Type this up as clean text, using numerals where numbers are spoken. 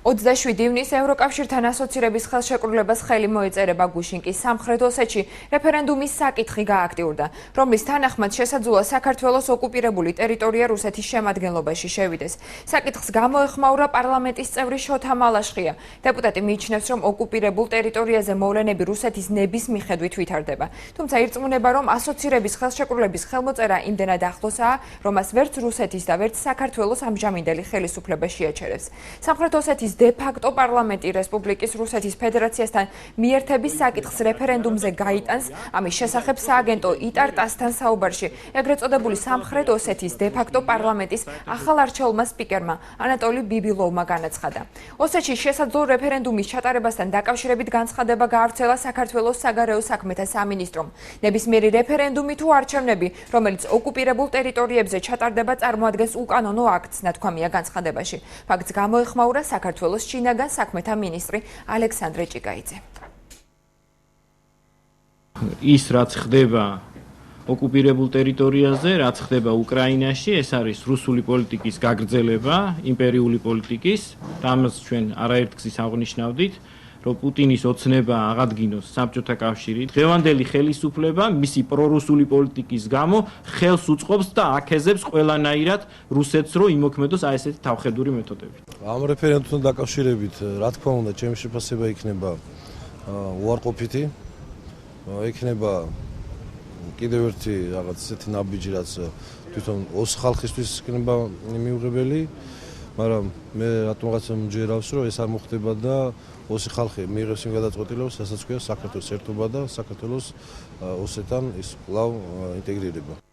27 ივნისს ევროკავშირთან ასოცირების ხელშეკრულებას ხელი მოეწერება გუშინკის სამხრეთ ოსეთში რეფერენდუმის საკითხი გააქტიურდა, რომლის თანახმად შესაძლოა საქართველოს ოკუპირებული ტერიტორია რუსეთის შემადგენლობაში შევიდეს. საკითხს გამოეხმაურა პარლამენტის წევრი შოთა მალაშხია. დეპუტატი მიიჩნევს, რომ ოკუპირებულ ტერიტორიაზე მოვლენები რუსეთის ნების მიხედვით ვითარდება. თუმცა ირწმუნება, რომ ასოცირების ხელშეკრულების ხელმოწერა იმდენად ახლოსაა, რომ მას ვერც რუსეთის და ვერც საქართველოს ამჟამინდელი ხელისუფლება შეაჩერებს. სამხრეთ ოსეთის de-facto პარლამენტი რესპუბლიკის რუსეთის ფედერაციასთან მიერთების საკითხს რეფერენდუმზე გაიტანს. ამის შესახებ სააგენტო იტარ-ტასთან საუბარში ეგრეთ წოდებული სამხრეთ ოსეთის de-facto პარლამენტის ახალარჩეულმა სპიკერმა ანატოლი ბიბილოვმა განაცხადა. ოსეთში შესაძლო რეფერენდუმის ჩატარებასთან დაკავშირებით განცხადება გაავრცელა საქართველოს საგარეო საქმეთა სამინისტრომ. ნებისმიერი რეფერენდუმი თუ არჩევნები, რომელიც ოკუპირებულ ტერიტორიებზე ჩატარდება, წარმოადგენს უკანონო აქტს, ნათქვამია განცხადებაში. ფაქტს გამოეხმაურა საქართველოს შინაგან საქმეთა მინისტრი ალექსანდრე ჭიკაიძე. ის რაც ხდება ოკუპირებულ ტერიტორიაზე, რაც ხდება უკრაინაში, ეს არის რუსული პოლიტიკის გაგრძელება, იმპერიული პოლიტიკის, რამაც ჩვენ არაერთგზის აღნიშნავდით, რომ პუტინის ოცნება აღადგინოს საბჭოთა კავშირი. დღევანდელი ხელისუფლება მისი პრორუსული პოლიტიკის გამო ხელს უწყობს და აქეზებს ყველანაირად რუსეთს, რომ იმოქმედოს აი ესეთი თავხედური მეთოდებით. ამ რეფერენდუმთან დაკავშირებით, რა თქმა უნდა, ჩემი შეფასება იქნება უარყოფითი, იქნება კიდევ ერთი რაღაც ესეთი ნაბიჯი, რაც თვითონ ოს ხალხისთვის იქნება მიუღებელი, მაგრამ მე რატომღაც მჯერავს, რომ ეს არ მოხდება და ოსი ხალხი მიიღებს იმ გადაწყვეტილებას, რასაც ქვია საქართველოს ერთობა და საქართველოს ოსეთთან ის კვლავ ინტეგრირება.